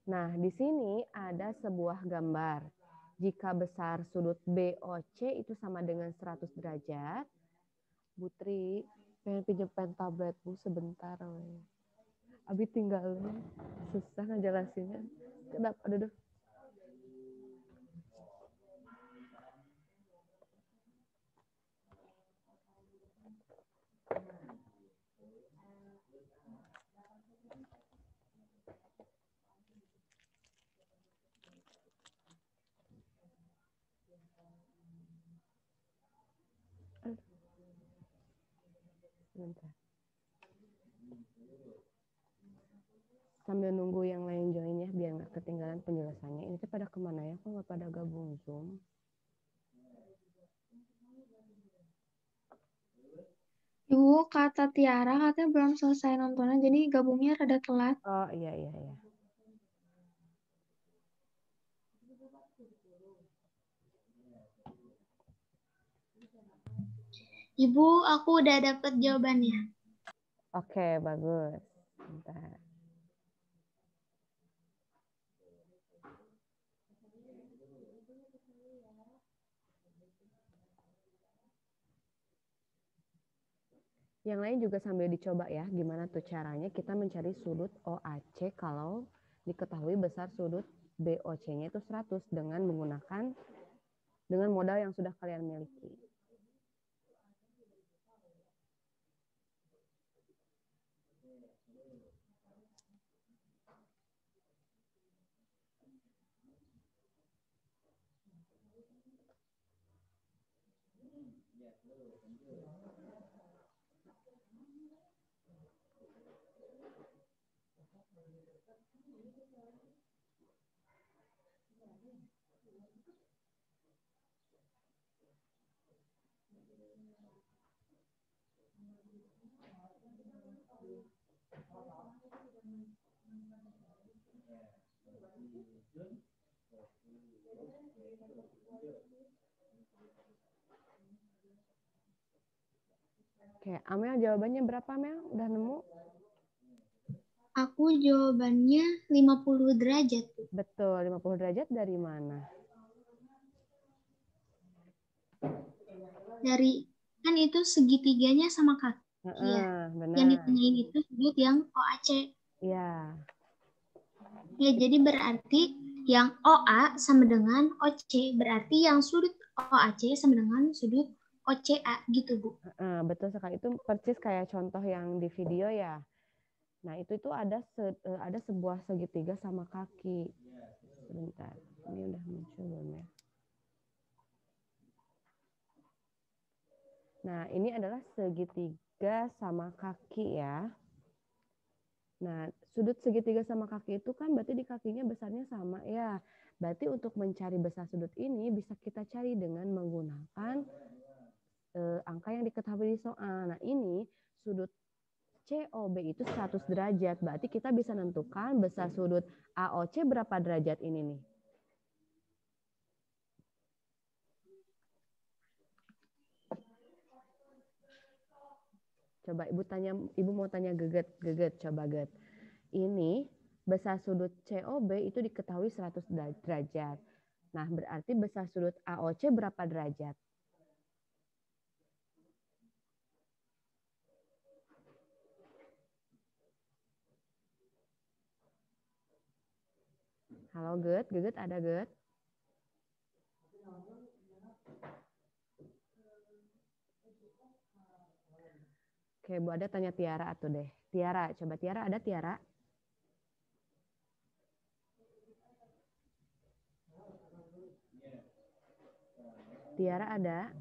Nah, di sini ada sebuah gambar. Jika besar sudut BOC itu sama dengan 100 derajat. Putri, pengen pinjam tabletmu sebentar. Abi tinggalin. Susah ngejelasinnya. Kenapa? Aduh. Sebentar. Sambil nunggu yang lain join ya, biar nggak ketinggalan penjelasannya. Ini tuh pada kemana ya? Kok nggak pada gabung Zoom? Ibu, kata Tiara katanya belum selesai nontonnya, jadi gabungnya rada telat. Oh iya iya iya. Ibu, aku udah dapet jawabannya. Oke, bagus. Bentar. Yang lain juga sambil dicoba ya, gimana tuh caranya kita mencari sudut OAC kalau diketahui besar sudut BOC-nya itu 100 dengan menggunakan modal yang sudah kalian miliki. Oke, Amel jawabannya berapa Amel? Udah nemu? Aku jawabannya 50 derajat. Betul, 50 derajat dari mana? Dari, kan itu segitiganya sama kaki ya. Yang Benar. ditanyain itu sudut yang OAC. Iya. Ya, jadi berarti yang OA sama dengan OC. Berarti yang sudut OAC sama dengan sudut OCA gitu, Bu. Betul sekali, itu persis kayak contoh yang di video ya. Nah, itu ada sebuah segitiga sama kaki. Sebentar, ini udah muncul belum ya? Nah, ini adalah segitiga sama kaki ya. Nah, sudut segitiga sama kaki itu kan berarti di kakinya besarnya sama ya. Berarti untuk mencari besar sudut ini bisa kita cari dengan menggunakan angka yang diketahui di soal. Nah, ini sudut COB itu 100 derajat. Berarti kita bisa menentukan besar sudut AOC berapa derajat ini nih. Coba ibu mau tanya Geget, coba Geget. Ini besar sudut COB itu diketahui 100 derajat. Nah, berarti besar sudut AOC berapa derajat? Halo Geget ada Geget? Oke, Bu ada tanya Tiara atau deh. Tiara, coba Tiara ada Tiara? Tiara ada?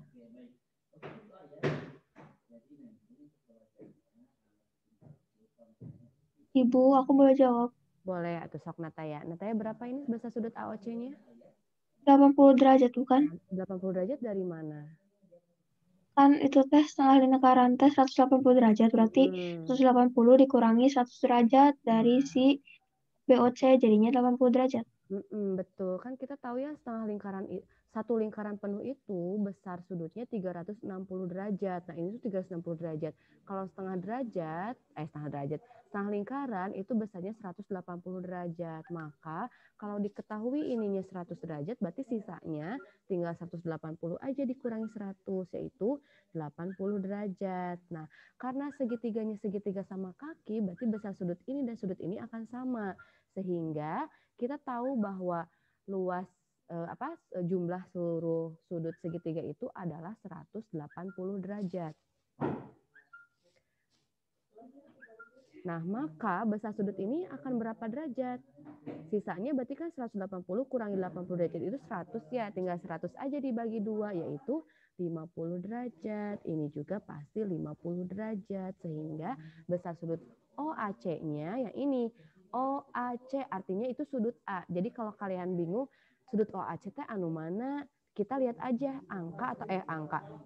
Ibu, aku boleh jawab. Boleh atau sok Nataya. Nataya berapa ini besar sudut AOC-nya? 80 derajat bukan? 80 derajat dari mana? Kan itu teh setengah lingkaran teh 180 derajat. Berarti 180 dikurangi 100 derajat dari si BOC jadinya 80 derajat. Betul, kan kita tahu ya satu lingkaran penuh itu besar sudutnya 360 derajat. Nah, ini tuh 360 derajat. Kalau setengah lingkaran itu besarnya 180 derajat. Maka kalau diketahui ininya 100 derajat, berarti sisanya tinggal 180 aja dikurangi 100, yaitu 80 derajat. Nah, karena segitiganya segitiga sama kaki, berarti besar sudut ini dan sudut ini akan sama. Sehingga kita tahu bahwa luas jumlah seluruh sudut segitiga itu adalah 180 derajat. Nah, maka besar sudut ini akan berapa derajat? Sisanya berarti kan 180 kurangi 80 derajat itu 100 ya. Tinggal 100 aja dibagi 2, yaitu 50 derajat. Ini juga pasti 50 derajat. Sehingga besar sudut OAC-nya yang ini. OAC artinya itu sudut A. Jadi kalau kalian bingung sudut OAC teh anu mana, kita lihat aja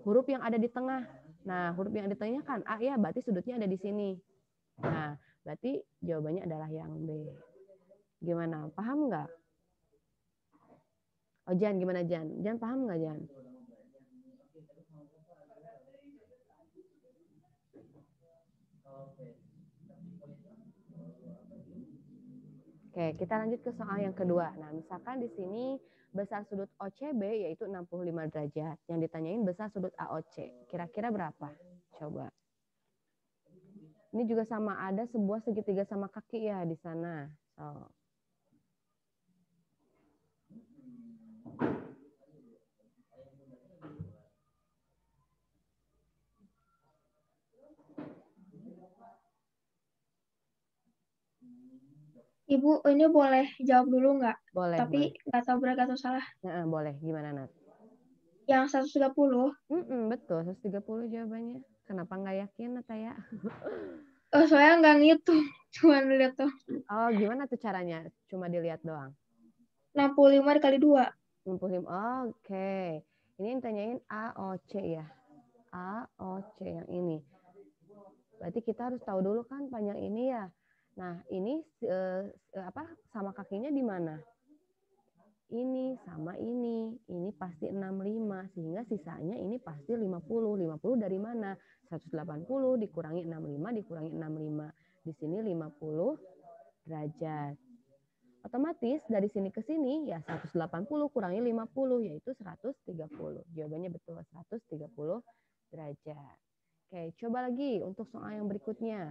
huruf yang ada di tengah. Nah, huruf yang ada di tengahnya kan A ya, berarti sudutnya ada di sini. Nah, berarti jawabannya adalah yang B. Gimana? Paham nggak? Oh, Jan, gimana Jan? Jan paham nggak, Jan? Oke, kita lanjut ke soal yang kedua. Nah, misalkan di sini besar sudut OCB yaitu 65 derajat. Yang ditanyain besar sudut AOC. Kira-kira berapa? Coba. Ini juga sama, ada sebuah segitiga sama kaki ya di sana. So. Ibu, ini boleh jawab dulu nggak? Boleh, Tapi nggak tahu benar atau salah. boleh. Gimana, Nat? Yang 130. Betul, 130 jawabannya. Kenapa nggak yakin, Nat ya? Oh, soalnya nggak ngitung. Cuma lihat tuh. Oh, gimana tuh caranya? Cuma dilihat doang. 65 dikali 2. 65. Oh, oke. Ini yang tanyain AOC ya. AOC yang ini. Berarti kita harus tahu dulu kan panjang ini ya. Nah, ini sama kakinya di mana? Ini sama ini pasti 65, sehingga sisanya ini pasti 50. 50 dari mana? 180 dikurangi 65 dikurangi 65. Di sini 50 derajat. Otomatis dari sini ke sini ya 180 kurangi 50 yaitu 130. Jawabannya betul 130 derajat. Oke, coba lagi untuk soal yang berikutnya.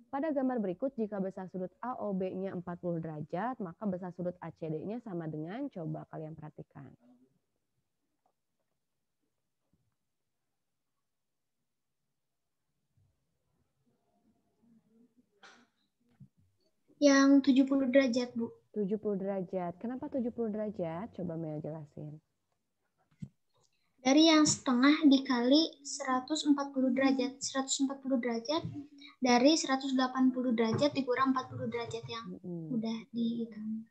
Pada gambar berikut, jika besar sudut AOB-nya 40 derajat, maka besar sudut ACD-nya sama dengan, coba kalian perhatikan. Yang 70 derajat, Bu. 70 derajat. Kenapa 70 derajat? Coba Mel jelasin. Dari yang setengah dikali 140 derajat. 140 derajat dari 180 derajat dikurang 40 derajat yang udah dihitung.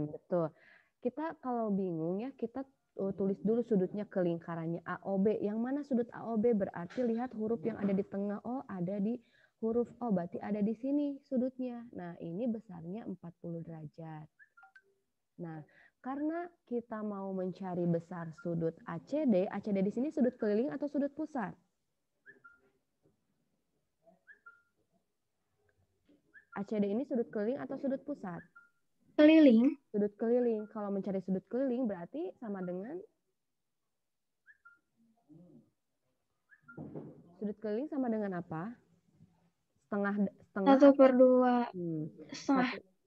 Betul. Kita kalau bingung ya, kita tulis dulu sudutnya ke lingkarannya AOB. Yang mana sudut AOB? Berarti lihat huruf yang ada di tengah. Oh, ada di huruf O, berarti ada di sini sudutnya. Nah, ini besarnya 40 derajat. Nah, karena kita mau mencari besar sudut ACD, ACD di sini sudut keliling atau sudut pusat? ACD ini sudut keliling atau sudut pusat? Keliling. Sudut keliling. Kalau mencari sudut keliling berarti sama dengan sudut keliling sama dengan apa? Setengah 1/2.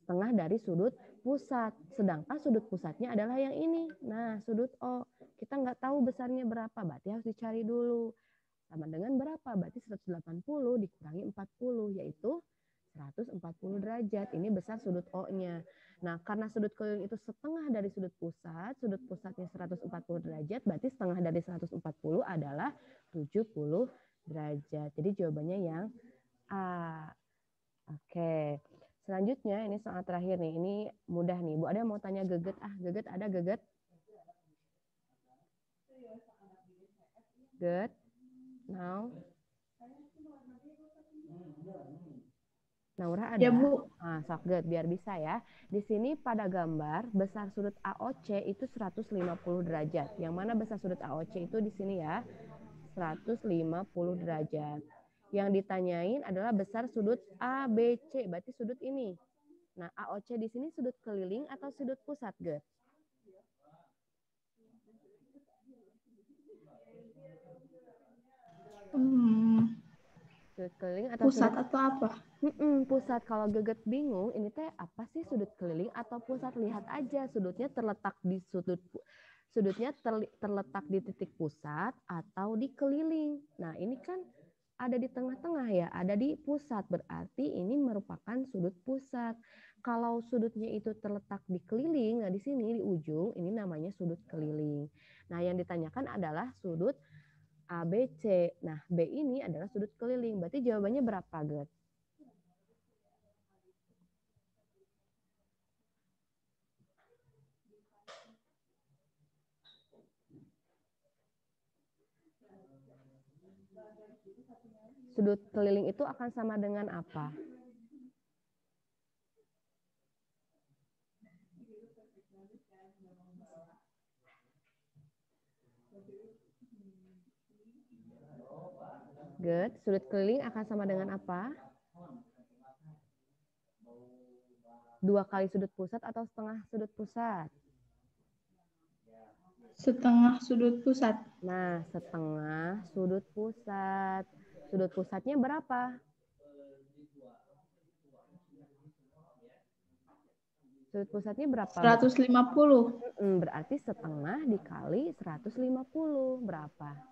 Setengah dari sudut pusat. Sedangkan sudut pusatnya adalah yang ini. Nah, sudut O. Kita nggak tahu besarnya berapa, berarti harus dicari dulu. Sama dengan berapa? Berarti 180 dikurangi 40, yaitu 140 derajat. Ini besar sudut O-nya. Nah, karena sudut keliling itu setengah dari sudut pusatnya 140 derajat, berarti setengah dari 140 adalah 70 derajat. Jadi jawabannya yang A. Oke. Selanjutnya ini soal terakhir nih. Ini mudah nih. Bu, ada mau tanya Geget? Geget ada Geget? Good. Now. Naura ada? Ya, Bu. Nah, sok good, biar bisa ya. Di sini pada gambar besar sudut AOC itu 150 derajat. Yang mana besar sudut AOC itu di sini ya, 150 derajat. Yang ditanyain adalah besar sudut ABC, berarti sudut ini. Nah, AOC di sini sudut keliling atau sudut pusat, good? Sudut keliling atau Pusat sudut atau apa? pusat. Kalau Geget bingung, ini teh apa sih sudut keliling atau pusat? Lihat aja sudutnya terletak di sudutnya terletak di titik pusat atau di keliling. Nah, ini kan ada di tengah-tengah ya, ada di pusat. Berarti ini merupakan sudut pusat. Kalau sudutnya itu terletak di keliling, nah di sini di ujung ini namanya sudut keliling. Nah, yang ditanyakan adalah sudut ABC. Nah, B ini adalah sudut keliling. Berarti jawabannya berapa, Get? Sudut keliling itu akan sama dengan apa? Good. Sudut keliling akan sama dengan apa? 2 kali sudut pusat atau setengah sudut pusat? Setengah sudut pusat. Nah, setengah sudut pusat. Sudut pusatnya berapa? Sudut pusatnya berapa? 150. Berarti setengah dikali 150. Berapa?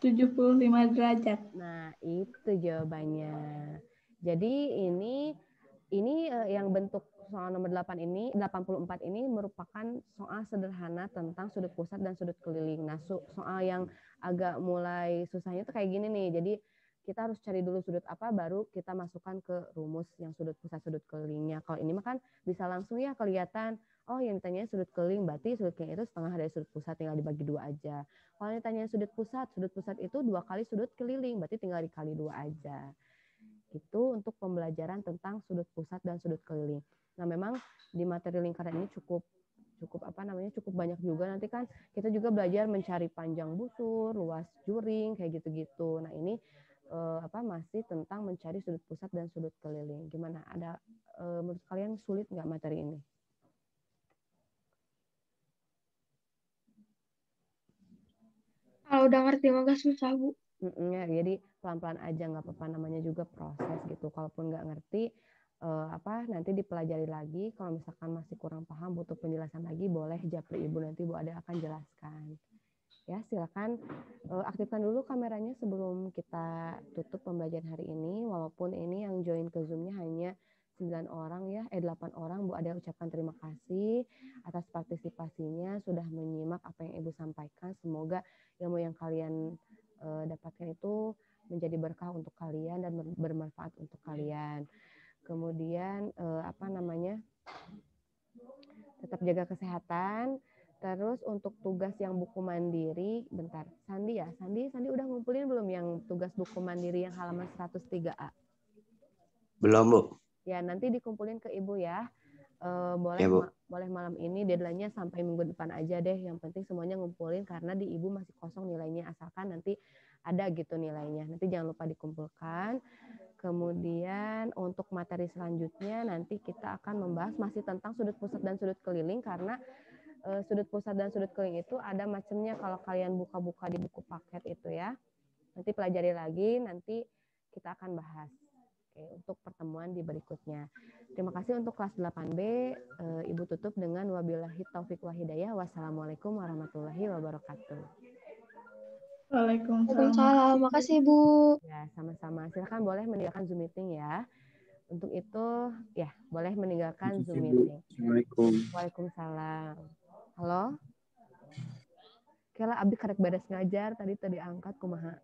75 derajat. Nah, itu jawabannya. Jadi ini yang bentuk soal nomor 8 ini, 84 ini merupakan soal sederhana tentang sudut pusat dan sudut keliling. Nah, soal yang agak mulai susahnya tuh kayak gini nih. Jadi kita harus cari dulu sudut apa, baru kita masukkan ke rumus yang sudut pusat, sudut kelilingnya. Kalau ini mah kan bisa langsung ya kelihatan, oh yang ditanya sudut keliling, berarti sudut keliling itu setengah dari sudut pusat, tinggal dibagi 2 aja. Kalau ditanya sudut pusat itu 2 kali sudut keliling, berarti tinggal dikali 2 aja. Itu untuk pembelajaran tentang sudut pusat dan sudut keliling. Nah, memang di materi lingkaran ini cukup banyak juga. Nanti kan kita juga belajar mencari panjang busur, luas juring, kayak gitu-gitu. Nah, ini masih tentang mencari sudut pusat dan sudut keliling. Gimana? Ada menurut kalian sulit nggak materi ini? Kalau udah ngerti mah gak susah, Bu. Ya, jadi pelan-pelan aja, nggak apa-apa, namanya juga proses gitu. Kalaupun nggak ngerti nanti dipelajari lagi. Kalau misalkan masih kurang paham, butuh penjelasan lagi, boleh japri ibu, nanti Bu Ade akan jelaskan. Ya, silakan aktifkan dulu kameranya sebelum kita tutup pembelajaran hari ini. Walaupun ini yang join ke Zoom-nya hanya 8 orang. Bu Ade ucapkan terima kasih atas partisipasinya, sudah menyimak apa yang Ibu sampaikan. Semoga ilmu yang kalian dapatkan itu menjadi berkah untuk kalian dan bermanfaat untuk kalian. Kemudian tetap jaga kesehatan. Terus untuk tugas yang buku mandiri, bentar, Sandi udah ngumpulin belum yang tugas buku mandiri yang halaman 103A? Belum, Bu. Ya, nanti dikumpulin ke Ibu ya. Boleh Ya, Bu. boleh malam ini, deadline-nya sampai minggu depan aja deh. Yang penting semuanya ngumpulin karena di Ibu masih kosong nilainya, asalkan nanti ada gitu nilainya. Nanti jangan lupa dikumpulkan. Kemudian untuk materi selanjutnya nanti kita akan membahas masih tentang sudut pusat dan sudut keliling, karena sudut pusat dan sudut keliling itu ada macamnya kalau kalian buka-buka di buku paket itu ya. Nanti pelajari lagi, nanti kita akan bahas. Oke, untuk pertemuan di berikutnya. Terima kasih untuk kelas 8B. Ibu tutup dengan wabillahi taufik wa hidayah. Wassalamualaikum warahmatullahi wabarakatuh. Waalaikumsalam. Makasih, Bu. Ya, sama-sama. Silakan boleh meninggalkan Zoom meeting ya. Untuk itu, ya, boleh meninggalkan Zoom meeting. Assalamualaikum. Waalaikumsalam. Halo? Kela abdi karek beres ngajar tadi angkat kumaha.